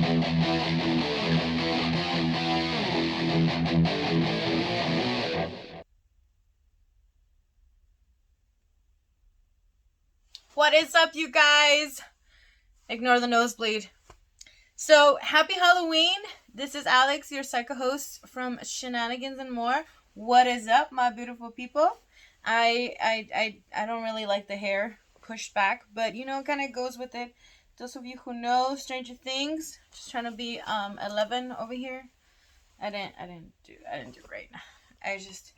What is up, you guys? Ignore the nosebleed. So, happy Halloween. This is Alex, your psychohost from Shenanigans and More. What is up, my beautiful people? I don't really like the hair pushed back, but you know, it kind of goes with it. Those of you who know Stranger Things, just trying to be 11 over here. I didn't do great. I just,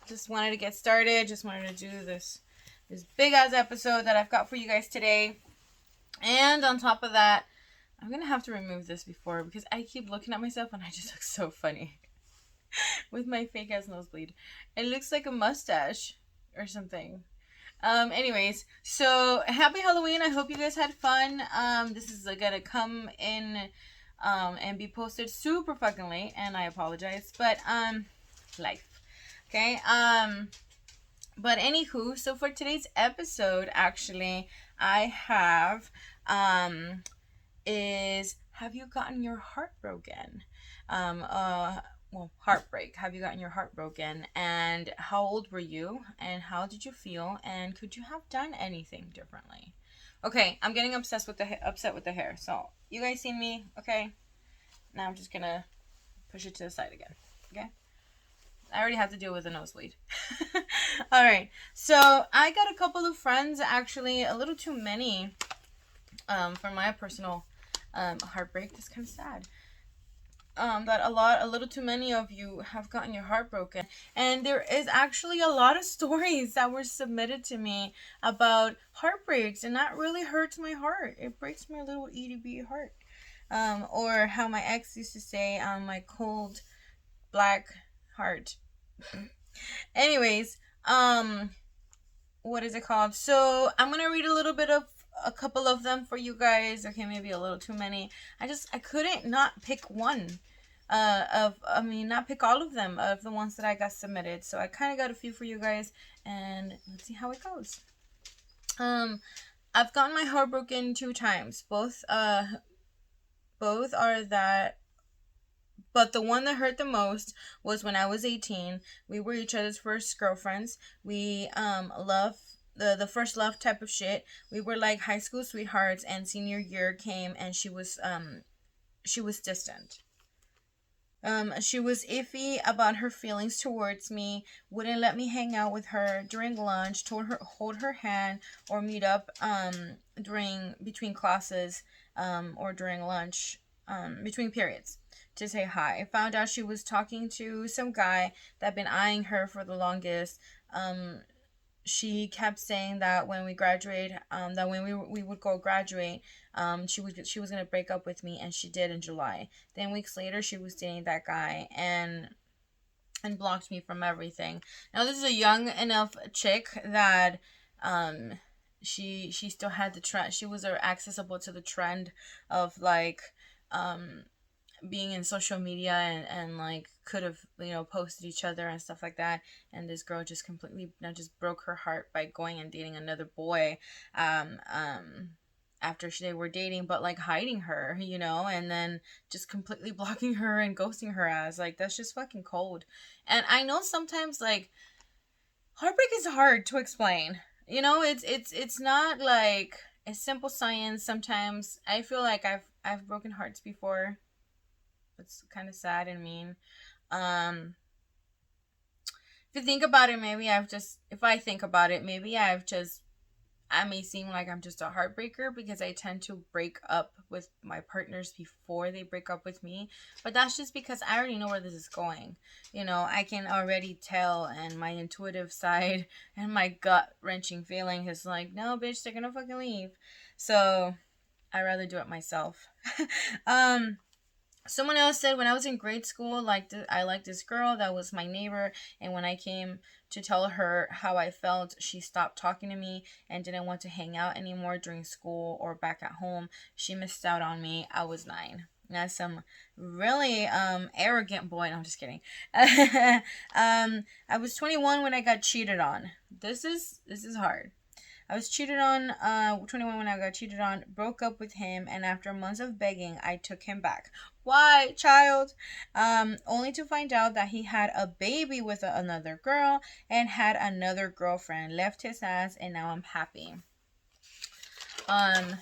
just wanted to get started. Just wanted to do this big ass episode that I've got for you guys today. And on top of that, I'm gonna have to remove this because I keep looking at myself and I just look so funny with my fake ass nosebleed. It looks like a mustache or something. Anyways, so happy Halloween. I hope you guys had fun. This is gonna come in and be posted super fucking late, and I apologize, but life. Okay. But anywho, so for today's episode, actually, I have is have you gotten your heart broken? Heartbreak. Have you gotten your heart broken? And how old were you? And how did you feel? And could you have done anything differently? Okay, I'm getting upset with the hair. So you guys see me? Okay. Now I'm just gonna push it to the side again. Okay. I already have to deal with a nosebleed. All right. So I got a couple of friends, actually, a little too many, for my personal heartbreak. That's kind of sad. That a little too many of you have gotten your heart broken. And there is actually a lot of stories that were submitted to me about heartbreaks, and that really hurts my heart. It breaks my little itty-bitty heart. Or how my ex used to say, my cold, black heart. Anyways, what is it called? So I'm gonna read a little bit of a couple of them for you guys. Okay, maybe a little too many. I couldn't not pick one. Not pick all of them of the ones that I got submitted. So I kind of got a few for you guys, and let's see how it goes. I've gotten my heart broken 2 times. Both are that. But the one that hurt the most was when I was 18. We were each other's first girlfriends. We loved the first love type of shit. We were like high school sweethearts, and senior year came and she was distant. She was iffy about her feelings towards me, wouldn't let me hang out with her during lunch, told her hold her hand or meet up between classes or during lunch, between periods, to say hi. I found out she was talking to some guy that had been eyeing her for the longest. She kept saying that when we graduate, that when we would go graduate, she was gonna break up with me, and she did in July. Then weeks later, she was dating that guy and blocked me from everything. Now this is a young enough chick that she still had the trend. She was accessible to the trend of like being in social media and like could have posted each other and stuff like that, and this girl just completely just broke her heart by going and dating another boy after they were dating, but like hiding her, and then just completely blocking her and ghosting her ass. Like, that's just fucking cold. And I know sometimes like heartbreak is hard to explain. It's not like a simple science. Sometimes I feel like I've broken hearts before. It's kind of sad and mean. If you think about it, I may seem like I'm just a heartbreaker because I tend to break up with my partners before they break up with me. But that's just because I already know where this is going. I can already tell, and my intuitive side and my gut-wrenching feeling is like, no, bitch, they're gonna fucking leave. So I'd rather do it myself. Someone else said, when I was in grade school, I liked this girl that was my neighbor, and when I came to tell her how I felt, she stopped talking to me and didn't want to hang out anymore during school or back at home. She missed out on me. I was 9. That's some really arrogant boy. No, I'm just kidding. I was 21 when I got cheated on. This is hard. I was cheated on, 21 when I got cheated on, broke up with him, and after months of begging, I took him back. Why, child? Only to find out that he had a baby with another girl and had another girlfriend. Left his ass, and now I'm happy. Um,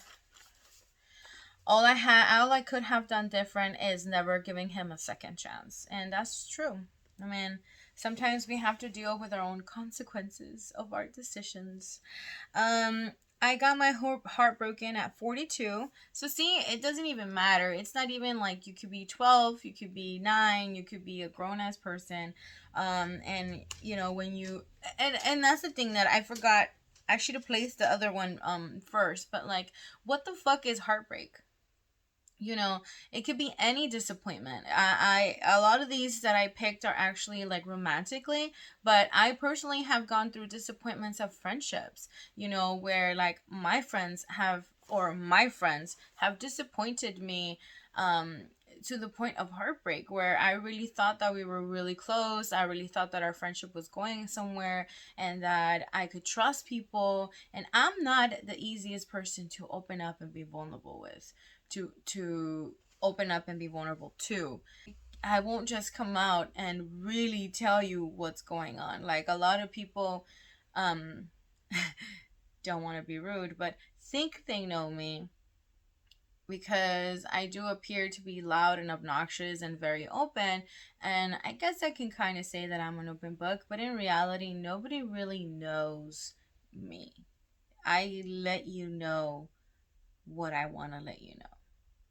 all I could have done different is never giving him a second chance, and that's true. I mean, sometimes we have to deal with our own consequences of our decisions. Um, I got my heart broken at 42. So see, it doesn't even matter. It's not even like you could be 12, you could be 9, you could be a grown ass person. And you know when you and that's the thing that I forgot. I should have placed the other one first, but like, what the fuck is heartbreak? You know, it could be any disappointment. I a lot of these that I picked are actually like romantically, but I personally have gone through disappointments of friendships, you know, where like my friends have disappointed me to the point of heartbreak, where I really thought that we were really close. I really thought that our friendship was going somewhere and that I could trust people, and I'm not the easiest person to open up and be vulnerable with, to open up and be vulnerable to. I won't just come out and really tell you what's going on. Like a lot of people um don't want to be rude, but think they know me because I do appear to be loud and obnoxious and very open. And I guess I can kind of say that I'm an open book, but in reality, nobody really knows me. I let you know what I want to let you know.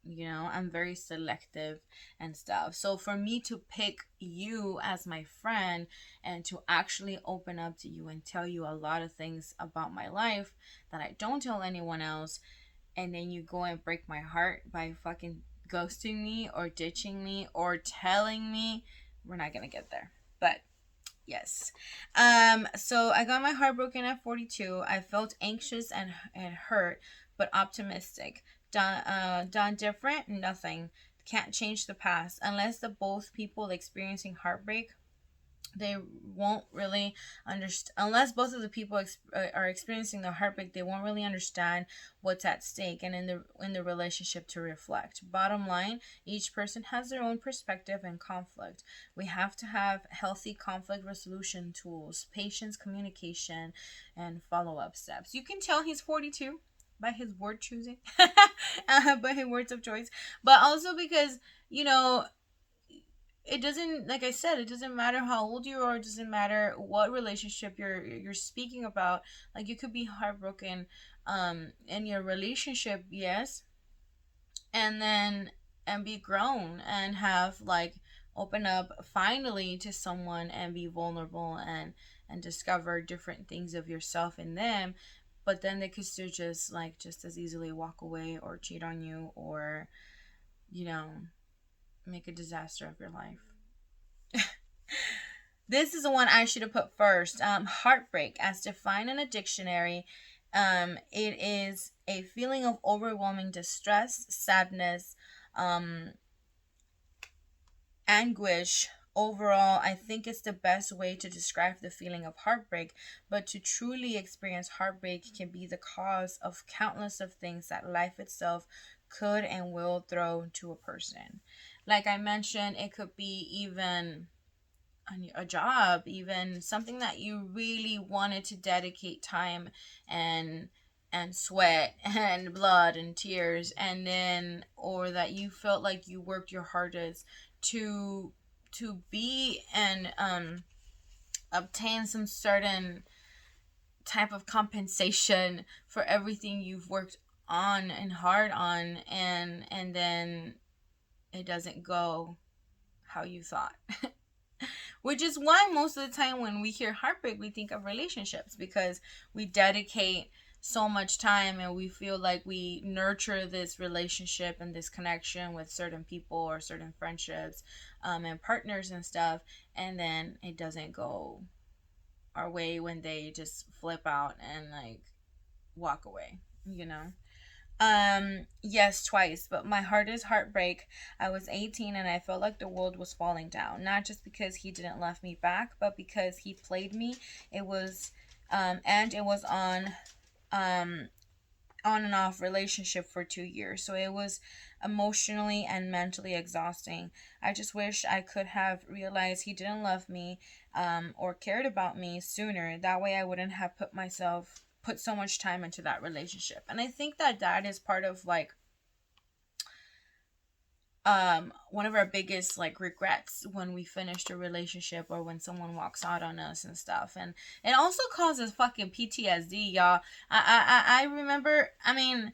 You know, I'm very selective and stuff. So for me to pick you as my friend and to actually open up to you and tell you a lot of things about my life that I don't tell anyone else, and then you go and break my heart by fucking ghosting me or ditching me or telling me, we're not gonna get there. But yes. So I got my heart broken at 42. I felt anxious and hurt, but optimistic. Done different? Nothing. Can't change the past. Unless the both people experiencing heartbreak, they won't really understand. Unless both of the people are experiencing the heartbreak, they won't really understand what's at stake and in the relationship to reflect. Bottom line, each person has their own perspective and conflict. We have to have healthy conflict resolution tools, patience, communication, and follow-up steps. You can tell he's 42 by his word choosing, by his words of choice, but also because, you know, it doesn't, like I said, it doesn't matter how old you are. It doesn't matter what relationship you're speaking about. Like, you could be heartbroken in your relationship, yes, and then and be grown and have like open up finally to someone and be vulnerable and discover different things of yourself in them. But then they could still just like just as easily walk away or cheat on you or, you know, make a disaster of your life. This is the one I should have put first. Heartbreak, as defined in a dictionary, it is a feeling of overwhelming distress, sadness, um, anguish. Overall, I think it's the best way to describe the feeling of heartbreak. But to truly experience heartbreak can be the cause of countless of things that life itself could and will throw to a person. Like I mentioned, it could be even a job, even something that you really wanted to dedicate time and sweat and blood and tears, and then or that you felt like you worked your hardest to be and obtain some certain type of compensation for everything you've worked on and hard on, and then it doesn't go how you thought. Which is why most of the time when we hear heartbreak, we think of relationships because we dedicate so much time and we feel like we nurture this relationship and this connection with certain people or certain friendships and partners and stuff, and then it doesn't go our way when they just flip out and like walk away, you know. Yes, twice, but my hardest heartbreak, I was 18 and I felt like the world was falling down. Not just because he didn't love me back, but because he played me. It was, and it was on um on and off relationship for 2 years. So it was emotionally and mentally exhausting. I just wish I could have realized he didn't love me, or cared about me sooner. That way I wouldn't have put so much time into that relationship. And I think that is part of like one of our biggest like regrets when we finished a relationship or when someone walks out on us and stuff. And it also causes fucking PTSD, y'all. I remember, I mean,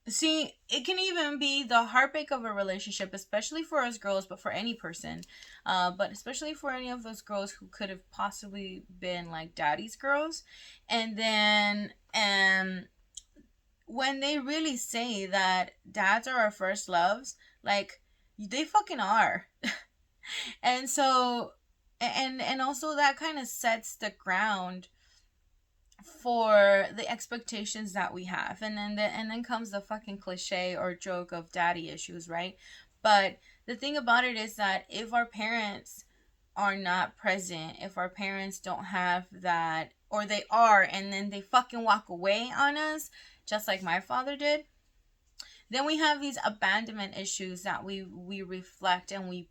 see, it can even be the heartbreak of a relationship, especially for us girls, but for any person. But especially for any of those girls who could have possibly been like daddy's girls. And then, when they really say that dads are our first loves, like, they fucking are. And so, and also that kind of sets the ground for the expectations that we have. And then comes the fucking cliche or joke of daddy issues, right? But the thing about it is that if our parents are not present, if our parents don't have that, or they are and then they fucking walk away on us, just like my father did, then we have these abandonment issues that we reflect, and we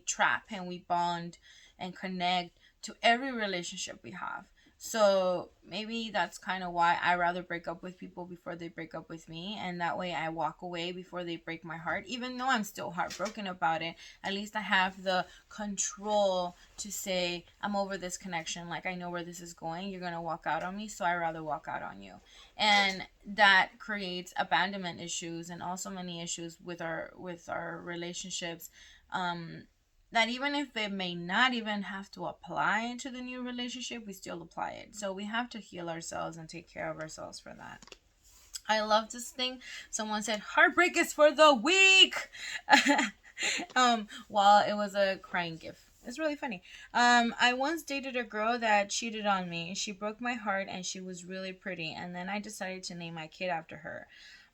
trap and we bond and connect to every relationship we have. So maybe that's kind of why I rather break up with people before they break up with me, and that way I walk away before they break my heart. Even though I'm still heartbroken about it, at least I have the control to say I'm over this connection. Like, I know where this is going. You're gonna walk out on me, so I rather walk out on you. And that creates abandonment issues and also many issues with our relationships, that even if it may not even have to apply to the new relationship, we still apply it. So we have to heal ourselves and take care of ourselves for that. I love this thing. Someone said heartbreak is for the weak. While it was a crying gif. It's really funny. I once dated a girl that cheated on me. She broke my heart and she was really pretty. And then I decided to name my kid after her.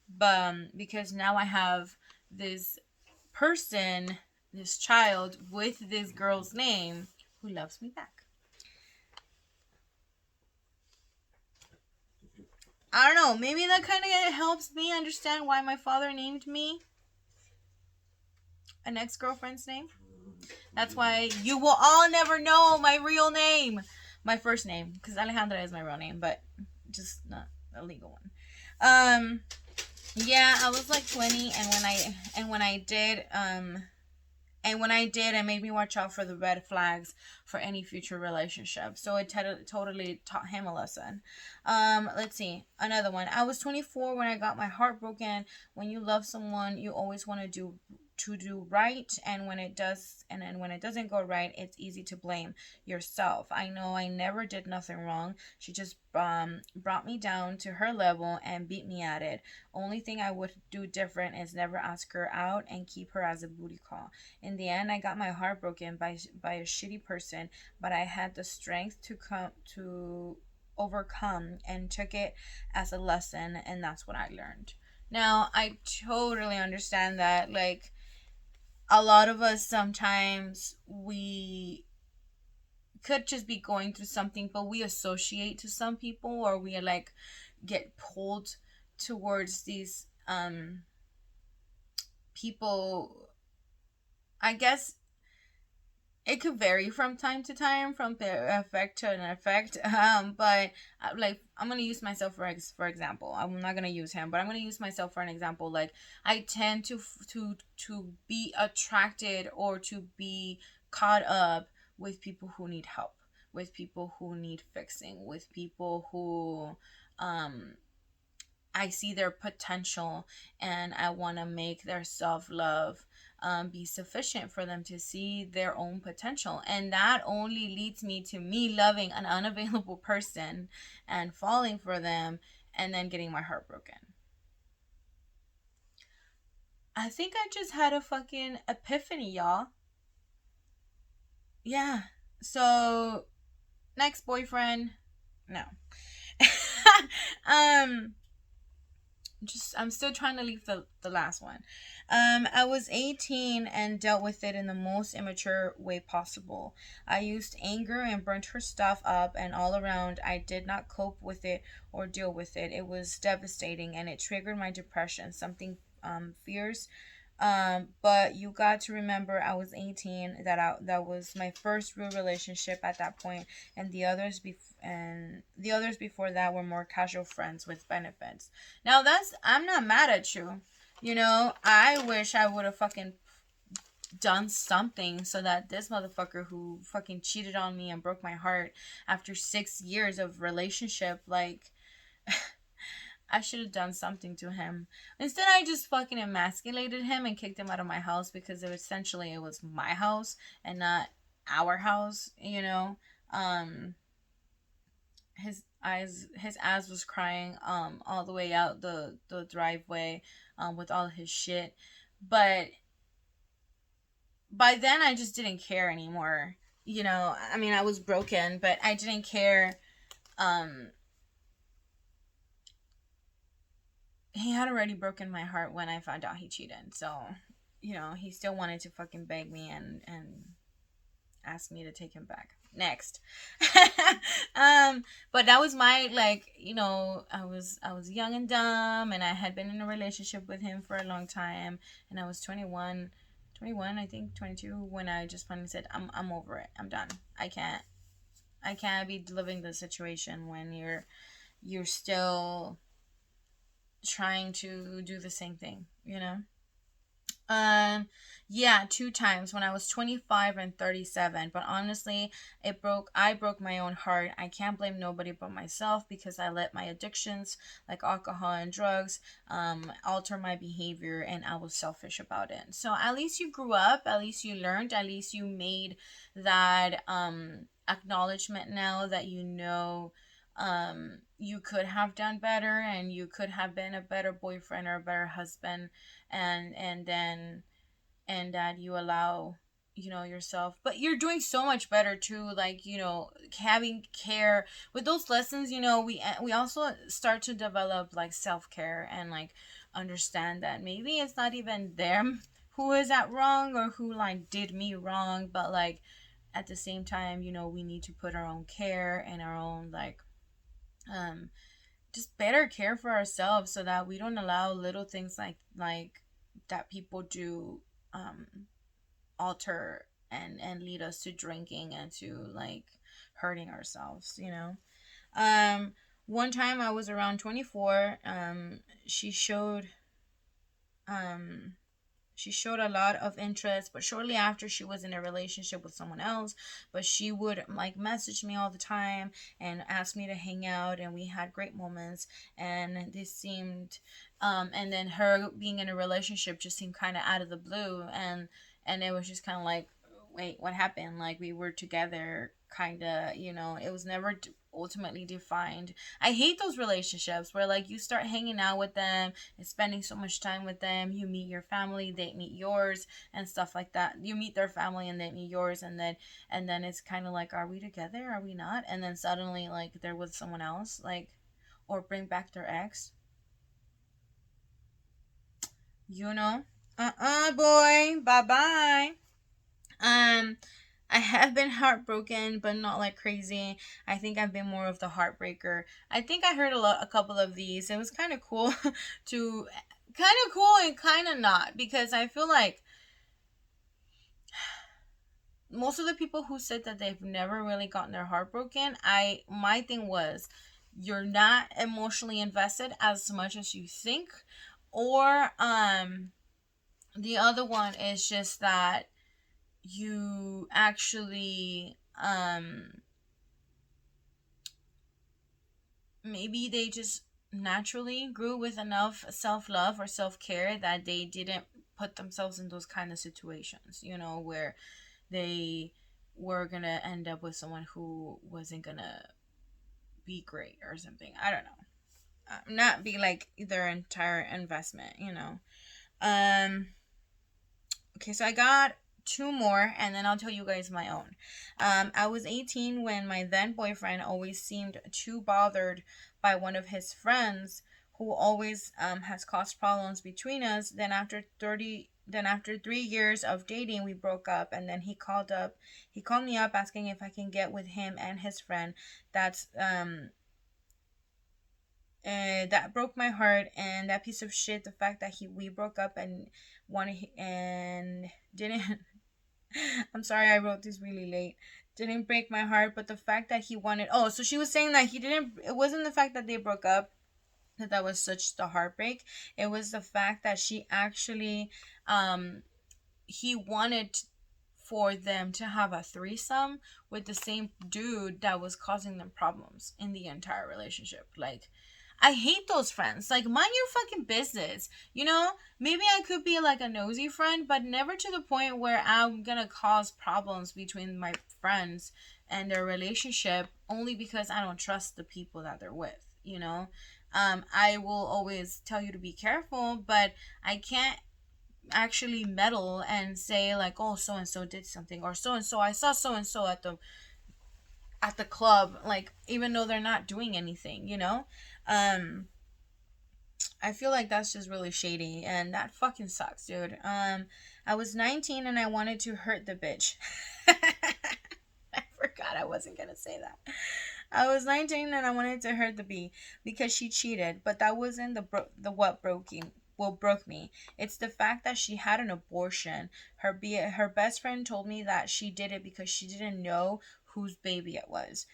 But because now I have this person, this child with this girl's name who loves me back. I don't know. Maybe that kind of helps me understand why my father named me an ex-girlfriend's name. That's why you will all never know my real name. My first name. Because Alejandra is my real name, but just not a legal one. Yeah, I was like 20, and when I did, it made me watch out for the red flags for any future relationship. So it totally taught him a lesson. Let's see. Another one. I was 24 when I got my heart broken. When you love someone, you always want to do right, and when it does, and then when it doesn't go right, it's easy to blame yourself. I know I never did nothing wrong. She just brought me down to her level and beat me at it. Only thing I would do different is never ask her out and keep her as a booty call. In the end, I got my heart broken by a shitty person, but I had the strength to overcome and took it as a lesson, and that's what I learned. Now, I totally understand that, like, a lot of us sometimes we could just be going through something, but we associate to some people, or we like get pulled towards these people. I guess it could vary from time to time, from the effect to an effect. But like, I'm gonna use myself for example. I'm not gonna use him, but I'm gonna use myself for an example. Like, I tend to be attracted or to be caught up with people who need help, with people who need fixing, with people who I see their potential, and I want to make their self love be sufficient for them to see their own potential. And that only leads me to me loving an unavailable person and falling for them and then getting my heart broken. I think I just had a fucking epiphany, y'all. Yeah. So, next boyfriend. No. um I'm still trying to leave the last one. I was 18 and dealt with it in the most immature way possible. I used anger and burnt her stuff up, and all around I did not cope with it or deal with it. It was devastating, and it triggered my depression, something fierce. But you got to remember, I was 18. That was my first real relationship at that point, and the others before that were more casual friends with benefits. Now that's I'm not mad at you. You know, I wish I would have fucking done something so that this motherfucker who fucking cheated on me and broke my heart after 6 years of relationship, like, I should have done something to him. Instead, I just fucking emasculated him and kicked him out of my house because it was my house and not our house. You know, um, his ass was crying all the way out the driveway with all his shit, but by then I just didn't care anymore. You know, I mean, I was broken, but I didn't care. Um, he had already broken my heart when I found out he cheated. So, you know, he still wanted to fucking beg me and ask me to take him back. Next. But that was my, like, you know, I was young and dumb, and I had been in a relationship with him for a long time, and I was 21, I think 22, when I just finally said I'm over it. I'm done. I can't be living the situation when you're still trying to do the same thing, you know? Um, yeah, two times when I was 25 and 37. But honestly, I broke my own heart. I can't blame nobody but myself because I let my addictions, like alcohol and drugs, alter my behavior, and I was selfish about it. So at least you grew up, at least you learned, at least you made that, acknowledgement now that you know, you could have done better and you could have been a better boyfriend or a better husband, and then and that you allow, you know, yourself, but you're doing so much better too, like, you know, having care with those lessons. You know, we also start to develop like self-care and like understand that maybe it's not even them who is at wrong or who like did me wrong, but like at the same time, you know, we need to put our own care and our own like, um just better care for ourselves so that we don't allow little things like that people do, um alter and lead us to drinking and to like hurting ourselves, you know. One time I was around 24. She showed um she showed a lot of interest, but shortly after she was in a relationship with someone else. But she would like message me all the time and ask me to hang out, and we had great moments. And this seemed, and then her being in a relationship just seemed kind of out of the blue, and it was just kind of like, wait, what happened? Like we were together, kind of, you know. It was never ultimately defined. I hate those relationships where like you start hanging out with them and spending so much time with them. You meet your family, they meet yours, and stuff like that. You meet their family and they meet yours, and then it's kind of like, are we together? Are we not? And then suddenly like they're with someone else, like, or bring back their ex. You know, boy, bye bye. Um, I have been heartbroken, but not like crazy. I think I've been more of the heartbreaker. I think I heard a couple of these. It was kind of cool to, kind of cool and kind of not, because I feel like most of the people who said that they've never really gotten their heart broken, my thing was, you're not emotionally invested as much as you think, or the other one is just that you actually, maybe they just naturally grew with enough self-love or self-care that they didn't put themselves in those kind of situations, you know, where they were gonna end up with someone who wasn't gonna be great or something. I don't know. Not be like their entire investment, you know. um Okay, so I got two more, and then I'll tell you guys my own. I was 18 when my then boyfriend always seemed too bothered by one of his friends who always has caused problems between us. Then after 3 years of dating, we broke up, and then he called me up asking if I can get with him and his friend. That's that broke my heart, and that piece of shit, the fact that he we broke up and wanted and didn't I'm sorry, I wrote this really late. Didn't break my heart, but the fact that he wanted. Oh, so she was saying that he didn't. It wasn't the fact that they broke up that was such the heartbreak. It was the fact that she actually, he wanted for them to have a threesome with the same dude that was causing them problems in the entire relationship. Like, I hate those friends. Like, mind your fucking business. You know, maybe I could be like a nosy friend, but never to the point where I'm gonna cause problems between my friends and their relationship only because I don't trust the people that they're with, you know? I will always tell you to be careful, but I can't actually meddle and say like, oh, so and so did something, or so and so I saw so and so at the club, like, even though they're not doing anything, you know. um I feel like that's just really shady, and that fucking sucks, dude. I was 19 and I wanted to hurt the bitch. I forgot I wasn't gonna say that. I was 19 and I wanted to hurt the bee because she cheated, but that wasn't the what broke me. It's the fact that she had an abortion. Her best friend told me that she did it because she didn't know whose baby it was.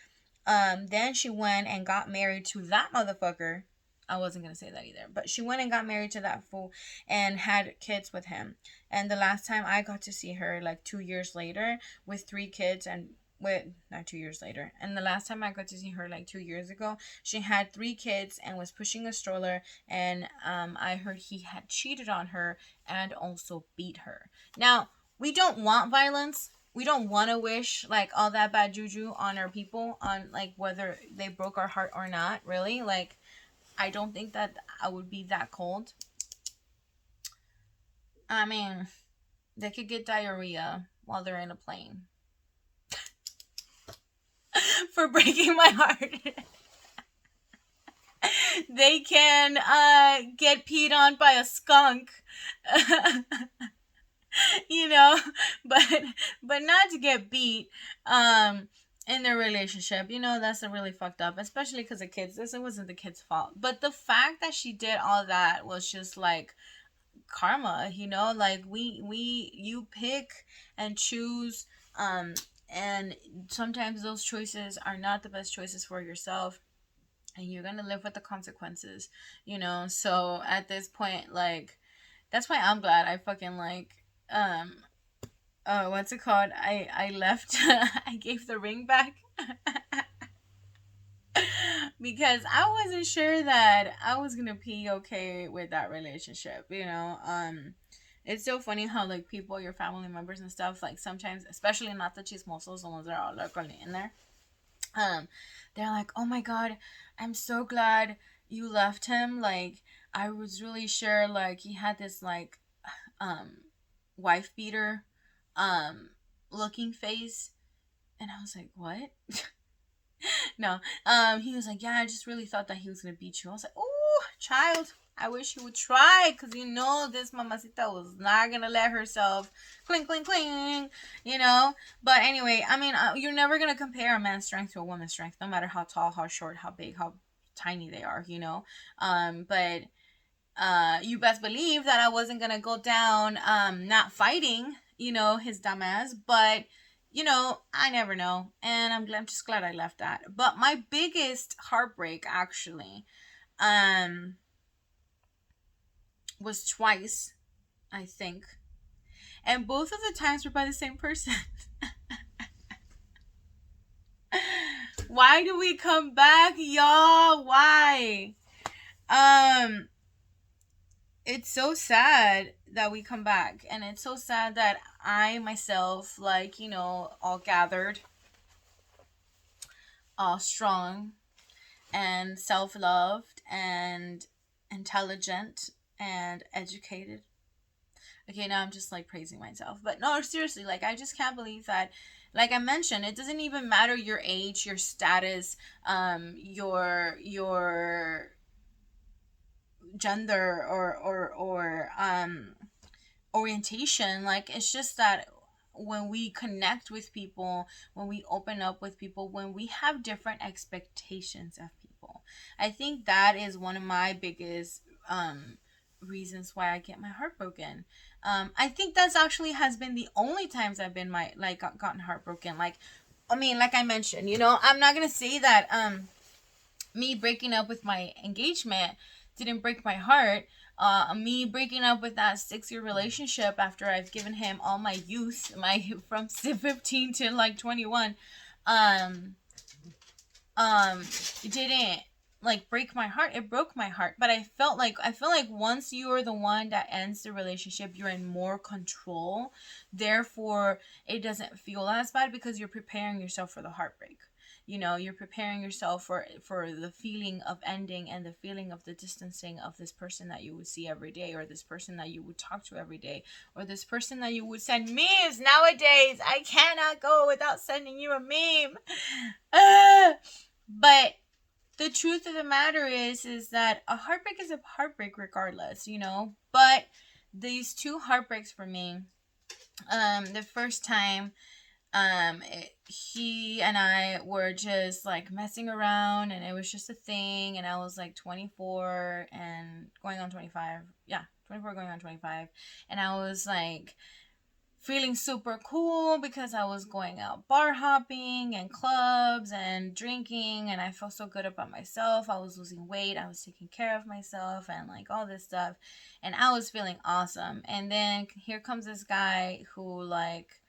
Then she went and got married to that motherfucker. I wasn't gonna say that either, but she went and got married to that fool and had kids with him. And the last time I got to see her, like 2 years later, with 3 kids, and with not 2 years later, and the last time I got to see her, like 2 years ago, she had 3 kids and was pushing a stroller. And I heard he had cheated on her and also beat her. Now, we don't want violence. We don't want to wish like all that bad juju on our people, on like whether they broke our heart or not. Really, like, I don't think that I would be that cold. I mean, they could get diarrhea while they're in a plane for breaking my heart. They can get peed on by a skunk. You know, but not to get beat in their relationship. You know, that's a really fucked up, especially because the kids. This wasn't the kids' fault, but the fact that she did all that was just like karma. You know, like you pick and choose, and sometimes those choices are not the best choices for yourself, and you're gonna live with the consequences. You know, so at this point, like, that's why I'm glad I fucking like what's it called? I left. I gave the ring back because I wasn't sure that I was gonna be okay with that relationship. You know, it's so funny how like people, your family members and stuff, like sometimes, especially not the chismosos, the ones that are all like in there, um, they're like, oh my god, I'm so glad you left him. Like, I was really sure like he had this like um wife beater looking face. And I was like, what? No. He was like, yeah, I just really thought that he was gonna beat you. I was like, oh, child, I wish you would try, because you know this mamacita was not gonna let herself cling cling cling, you know. But anyway, I mean, you're never gonna compare a man's strength to a woman's strength, no matter how tall, how short, how big, how tiny they are, you know. But you best believe that I wasn't gonna go down not fighting, you know, his dumbass. But you know, I never know, and I'm just glad I left that. But my biggest heartbreak actually um was twice, I think, and both of the times were by the same person. Why do we come back, y'all? Why? um it's so sad that we come back, and it's so sad that I myself, like, you know, all gathered, all strong and self-loved and intelligent and educated. Okay, now I'm just like praising myself, but no, seriously, like, I just can't believe that, like I mentioned, it doesn't even matter your age, your status, your gender or orientation. Like, it's just that when we connect with people, when we open up with people, when we have different expectations of people, I think that is one of my biggest reasons why I get my heart broken. I think that's actually has been the only times I've been gotten heartbroken. Like, I mean, like I mentioned, I'm not gonna say that me breaking up with my engagement didn't break my heart. Me breaking up with that 6 year relationship after I've given him all my youth, my from 15 to like 21, um, it didn't like break my heart. It broke my heart. But I feel like once you are the one that ends the relationship, you're in more control. Therefore, it doesn't feel as bad because you're preparing yourself for the heartbreak. You're preparing yourself for the feeling of ending and the feeling of the distancing of this person that you would see every day, or this person that you would talk to every day, or this person that you would send memes. Nowadays I cannot go without sending you a meme. But the truth of the matter is that a heartbreak is a heartbreak regardless. But these two heartbreaks for me, the first time, he and I were just like messing around, and it was just a thing, and I was like 24 and going on 25. Yeah, 24 going on 25, and I was like feeling super cool because I was going out bar hopping and clubs and drinking, and I felt so good about myself. I was losing weight, I was taking care of myself, and like all this stuff, and I was feeling awesome. And then here comes this guy who, like,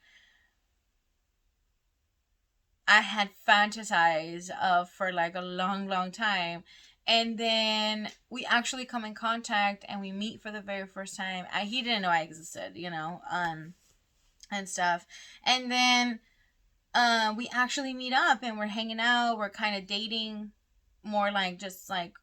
I had fantasized of for like a long, long time. And then we actually come in contact and we meet for the very first time. He didn't know I existed, and stuff. And then we actually meet up and we're hanging out. We're kind of dating, more like just like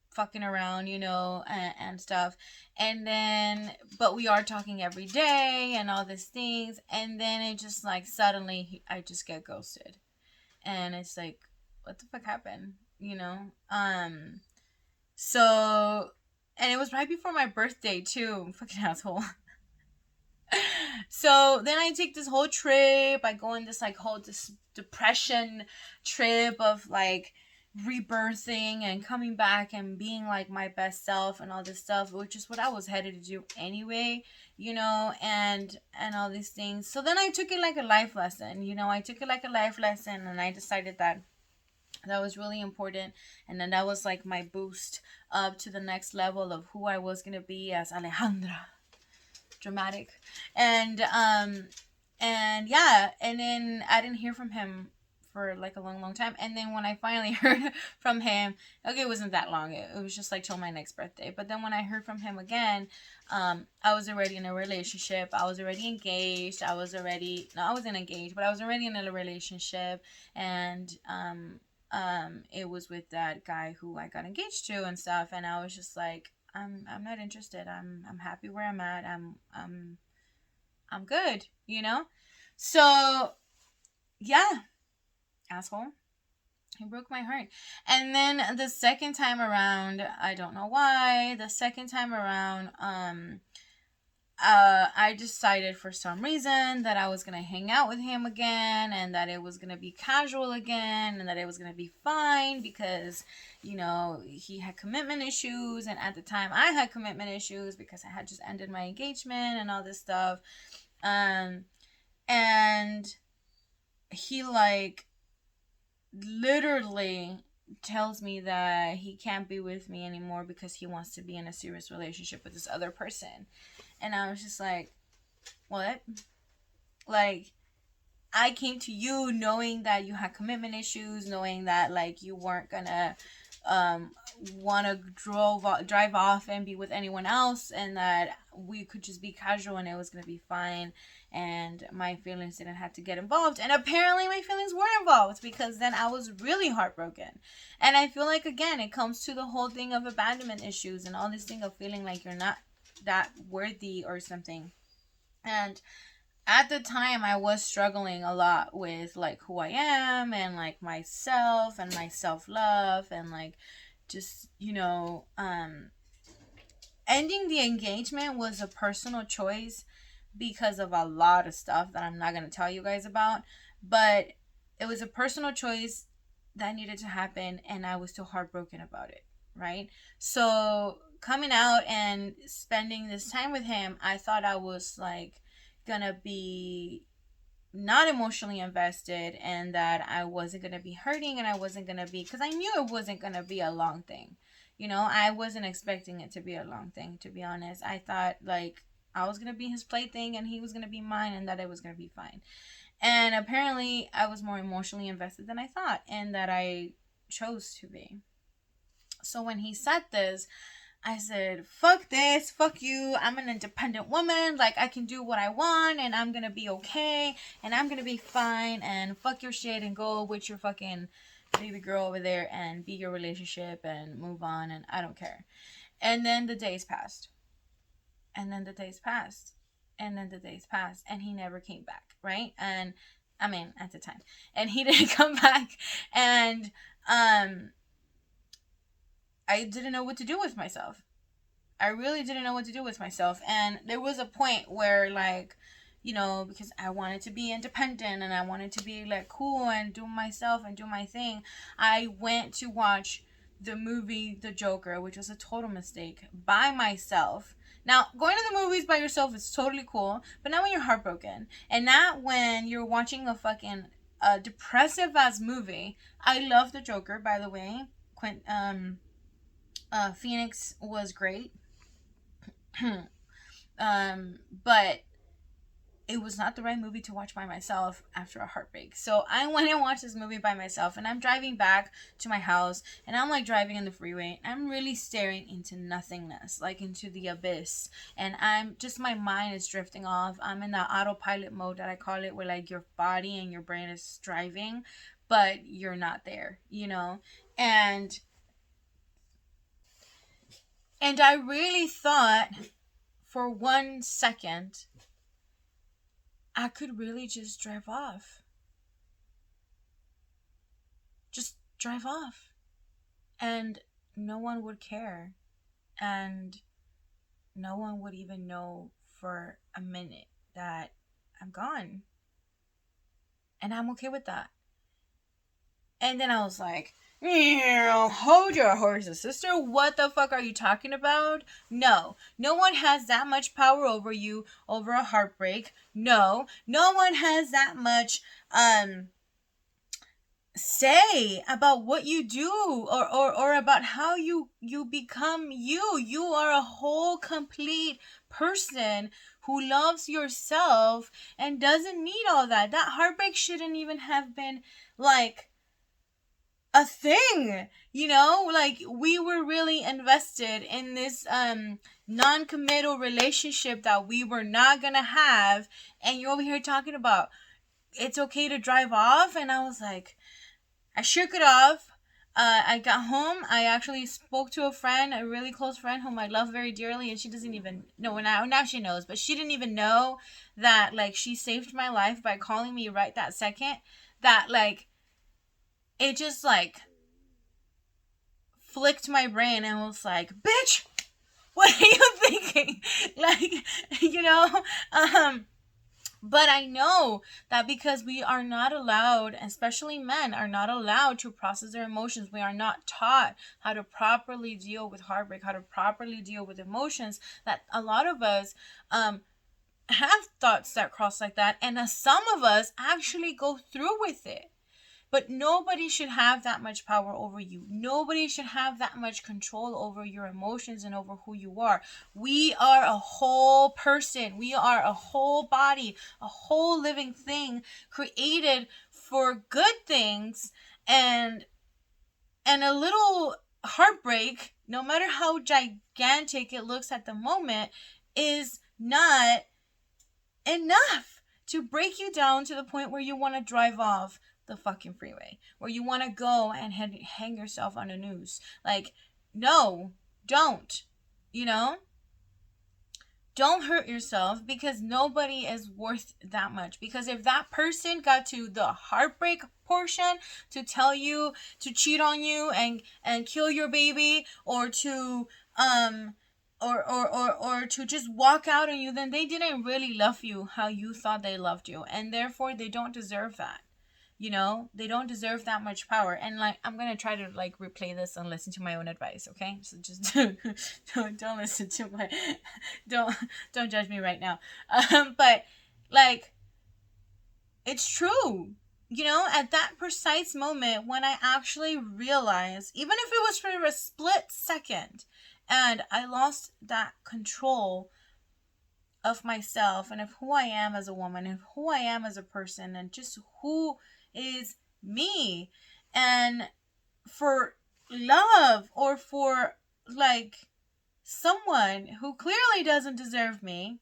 fucking around, and stuff. And then, but we are talking every day and all these things. And then it just like suddenly I just get ghosted. And it's like, what the fuck happened? So, and it was right before my birthday too. Fucking asshole. So then I take this whole trip. I go on this like whole depression trip of like rebirthing and coming back and being like my best self and all this stuff, which is what I was headed to do anyway, and all these things. So then I took it like a life lesson. I took it like a life lesson, and I decided that was really important, and then that was like my boost up to the next level of who I was gonna be as Alejandra. Dramatic. And yeah, and then I didn't hear from him for like a long, long time. And then when I finally heard from him, okay, it wasn't that long, it was just like till my next birthday. But then when I heard from him again, I was already in a relationship. I was already engaged. I wasn't engaged, but I was already in a relationship. And it was with that guy who I got engaged to and stuff. And I was just like, I'm not interested. I'm happy where I'm at. I'm good. So yeah, asshole. He broke my heart. And then the second time around, I don't know why. The second time around, I decided for some reason that I was gonna hang out with him again, and that it was gonna be casual again, and that it was gonna be fine because, he had commitment issues, and at the time I had commitment issues because I had just ended my engagement and all this stuff. And he like literally tells me that he can't be with me anymore because he wants to be in a serious relationship with this other person. And I was just like, what? Like, I came to you knowing that you had commitment issues, knowing that like you weren't gonna want to drive off and be with anyone else, and that we could just be casual and it was gonna be fine, and my feelings didn't have to get involved. And apparently my feelings were involved, because then I was really heartbroken. And I feel like, again, it comes to the whole thing of abandonment issues and all this thing of feeling like you're not that worthy or something. And at the time I was struggling a lot with like who I am and like myself and my self-love and like just ending the engagement was a personal choice because of a lot of stuff that I'm not going to tell you guys about, but it was a personal choice that needed to happen, and I was still heartbroken about it, right? So coming out and spending this time with him, I thought I was like gonna be not emotionally invested, and that I wasn't going to be hurting, and I wasn't going to be, because I knew it wasn't going to be a long thing. You know, I wasn't expecting it to be a long thing, to be honest. I thought like I was going to be his plaything and he was going to be mine, and that it was going to be fine. And apparently I was more emotionally invested than I thought, and that I chose to be. So when he said this, I said, fuck this, fuck you. I'm an independent woman. Like, I can do what I want, and I'm gonna be okay, and I'm gonna be fine, and fuck your shit, and go with your fucking baby girl over there, and be your relationship, and move on, and I don't care. And then the days passed. And then the days passed. And then the days passed. And he never came back, right? And, I mean, at the time. And he didn't come back. And, I didn't know what to do with myself. I really didn't know what to do with myself. And there was a point where, like, you know, because I wanted to be independent and I wanted to be like cool and do myself and do my thing, I went to watch the movie The Joker, which was a total mistake, by myself. Now, going to the movies by yourself is totally cool, but not when you're heartbroken. And not when you're watching a fucking depressive ass movie. I love The Joker, by the way. Phoenix was great. But it was not the right movie to watch by myself after a heartbreak. So I went and watched this movie by myself, and I'm driving back to my house, and I'm like driving in the freeway. I'm really staring into nothingness, like into the abyss. And I'm just, my mind is drifting off. I'm in the autopilot mode that I call it, where like your body and your brain is driving, but you're not there, you know? And I really thought for 1 second I could really just drive off. Just drive off. And no one would care. And no one would even know for a minute that I'm gone. And I'm okay with that. And then I was like, hold your horses, sister. What the fuck are you talking about? No. No one has that much power over you over a heartbreak. No. No one has that much say about what you do, or about how you become you. You are a whole complete person who loves yourself and doesn't need all that. That heartbreak shouldn't even have been like a thing, you know? Like, we were really invested in this non-committal relationship that we were not gonna have, and you're over here talking about it's okay to drive off. And I was like, I shook it off. I got home. I actually spoke to a friend, a really close friend whom I love very dearly, and she doesn't even know. Now she knows, but she didn't even know that, like, she saved my life by calling me right that second. That, like, it just like flicked my brain and was like, bitch, what are you thinking? Like, you know, but I know that because we are not allowed, especially men are not allowed to process their emotions. We are not taught how to properly deal with heartbreak, how to properly deal with emotions, that a lot of us have thoughts that cross like that, and some of us actually go through with it. But nobody should have that much power over you. Nobody should have that much control over your emotions and over who you are. We are a whole person. We are a whole body, a whole living thing created for good things. And a little heartbreak, no matter how gigantic it looks at the moment, is not enough to break you down to the point where you want to drive off the fucking freeway, where you want to go and hang yourself on a noose. Like, no, don't. You know? Don't hurt yourself, because nobody is worth that much. Because if that person got to the heartbreak portion to tell you to cheat on you and kill your baby, or to or to just walk out on you, then they didn't really love you how you thought they loved you, and therefore they don't deserve that. You know, they don't deserve that much power. And like, I'm gonna try to like replay this and listen to my own advice, okay? So just don't listen to my don't judge me right now. But like, it's true. You know, at that precise moment when I actually realized, even if it was for a split second, and I lost that control of myself and of who I am as a woman and who I am as a person and just who is me, and for love or for like someone who clearly doesn't deserve me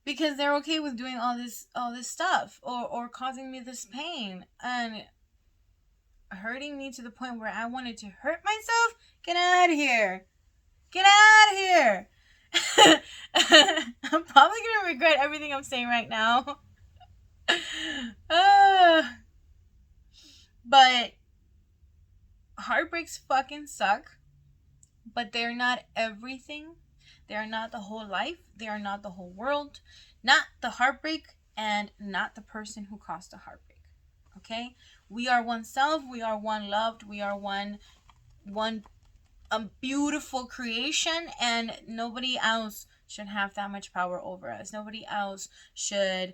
because they're okay with doing all this stuff or causing me this pain and hurting me to the point where I wanted to hurt myself. Get out of here. Get out of here. I'm probably gonna regret everything I'm saying right now. But heartbreaks fucking suck, but they're not everything. They are not the whole life. They are not the whole world. Not the heartbreak and not the person who caused the heartbreak. Okay? We are one self. We are one loved. We are one beautiful creation, and nobody else should have that much power over us. Nobody else should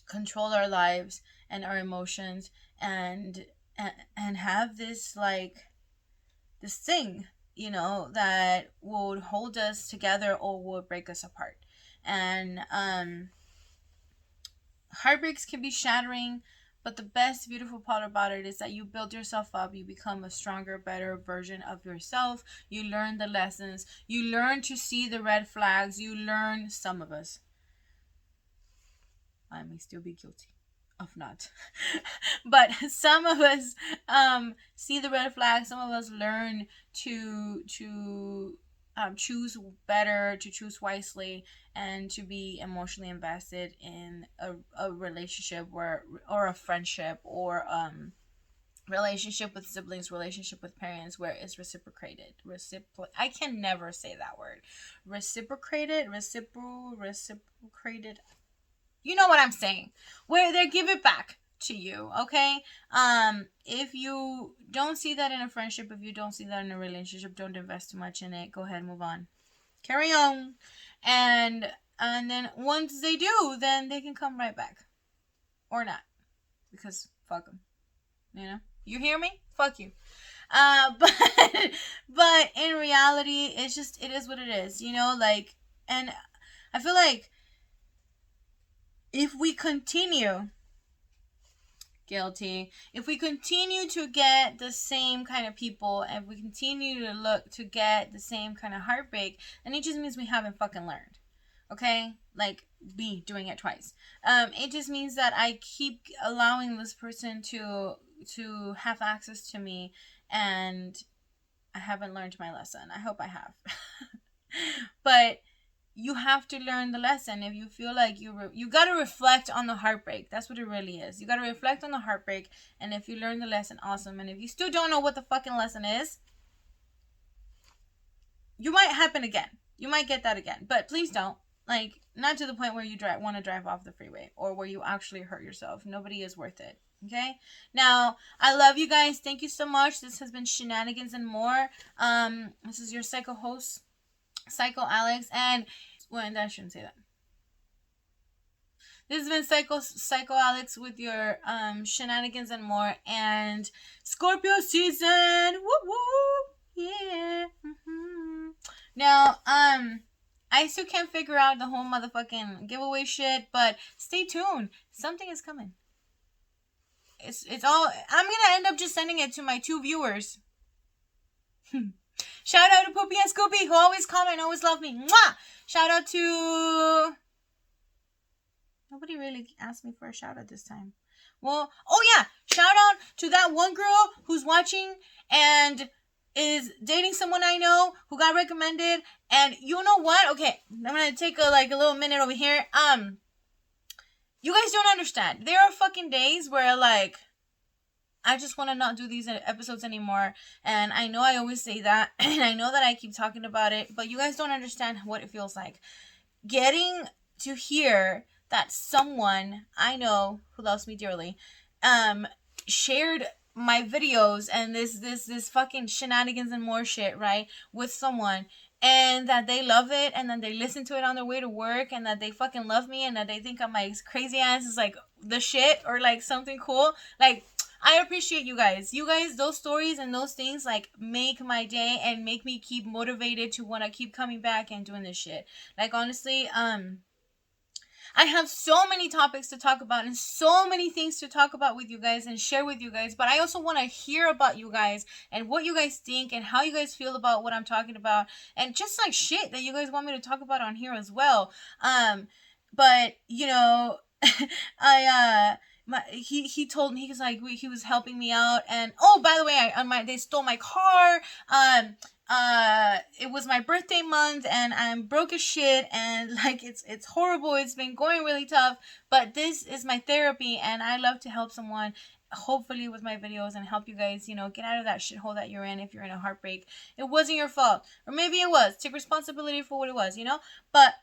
control our lives and our emotions and have this like this thing, you know, that would hold us together or would break us apart. And heartbreaks can be shattering, but the best beautiful part about it is that you build yourself up. You become a stronger, better version of yourself. You learn the lessons. You learn to see the red flags. You learn, some of us, I may still be guilty of not, but some of us see the red flags. Some of us learn to choose better, to choose wisely, and to be emotionally invested in a relationship or a friendship or relationship with siblings, relationship with parents, where it's reciprocated. I can never say that word. Reciprocated. You know what I'm saying? Where they give it back to you, okay? If you don't see that in a friendship, if you don't see that in a relationship, don't invest too much in it. Go ahead, move on. Carry on. And then once they do, then they can come right back. Or not. Because fuck them. You know? You hear me? Fuck you. But in reality, it is what it is. You know, like, and I feel like if we continue if we continue to get the same kind of people, and we continue to look to get the same kind of heartbreak, then it just means we haven't fucking learned. Okay? Like me doing it twice. It just means that I keep allowing this person to have access to me, and I haven't learned my lesson. I hope I have. But you have to learn the lesson. If you feel like you got to reflect on the heartbreak. That's what it really is. You got to reflect on the heartbreak, and if you learn the lesson, awesome. And if you still don't know what the fucking lesson is, you might happen again. You might get that again, but please don't. Like, not to the point where you want to drive off the freeway or where you actually hurt yourself. Nobody is worth it. Okay? Now, I love you guys. Thank you so much. This has been Shenanigans and More. This is your psycho host, Psycho Alex, and I shouldn't say that. This has been Psycho Alex with your Shenanigans and More, and Scorpio season. Woo woo, yeah. Now, I still can't figure out the whole motherfucking giveaway shit, but stay tuned. Something is coming. It's all. I'm gonna end up just sending it to my 2 viewers. Shout out to Poopy and Scoopy, who always comment, always love me. Mwah! Shout out to... Nobody really asked me for a shout out this time. Well, oh yeah, shout out to that one girl who's watching and is dating someone I know who got recommended. And you know what? Okay, I'm gonna take a little minute over here. You guys don't understand. There are fucking days where like I just want to not do these episodes anymore. And I know I always say that, and I know that I keep talking about it, but you guys don't understand what it feels like. Getting to hear that someone I know who loves me dearly shared my videos and this fucking shenanigans and more shit, right, with someone, and that they love it, and then they listen to it on their way to work, and that they fucking love me, and that they think I'm my crazy ass is like the shit, or like something cool. Like, I appreciate you guys. You guys, those stories and those things like make my day and make me keep motivated to want to keep coming back and doing this shit. Like, honestly, I have so many topics to talk about and so many things to talk about with you guys and share with you guys, but I also want to hear about you guys and what you guys think and how you guys feel about what I'm talking about, and just like shit that you guys want me to talk about on here as well. But you know, he told me, he was like, he was helping me out, and oh, by the way, they stole my car. It was my birthday month, and I'm broke as shit, and like it's horrible. It's been going really tough, but this is my therapy, and I love to help someone, hopefully with my videos, and help you guys, get out of that shithole that you're in. If you're in a heartbreak, it wasn't your fault, or maybe it was. Take responsibility for what it was, but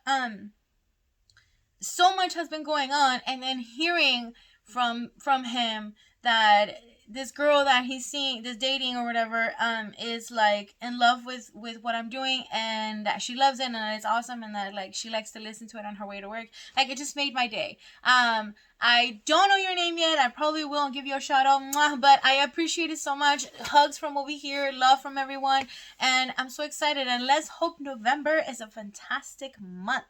so much has been going on, and then hearing from him that this girl that he's seeing, this dating or whatever, is like in love with what I'm doing, and that she loves it, and that it's awesome, and that like she likes to listen to it on her way to work. Like, it just made my day. I don't know your name yet. I probably will give you a shout out, but I appreciate it so much. Hugs from over here, love from everyone, and I'm so excited. And let's hope November is a fantastic month.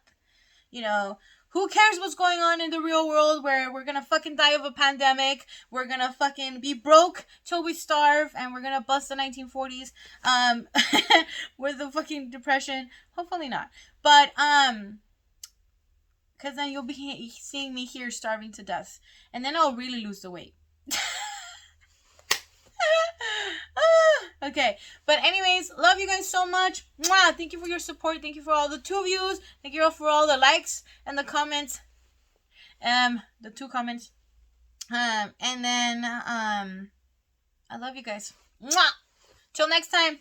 Who cares what's going on in the real world, where we're gonna fucking die of a pandemic, we're gonna fucking be broke till we starve, and we're gonna bust the 1940s with the fucking depression. Hopefully not, but because then you'll be seeing me here starving to death, and then I'll really lose the weight. Okay, but anyways, love you guys so much. Mwah! Thank you for your support. Thank you for all the 2 views. Thank you all for all the likes and the comments. The 2 comments. And then I love you guys. Mwah! Till next time.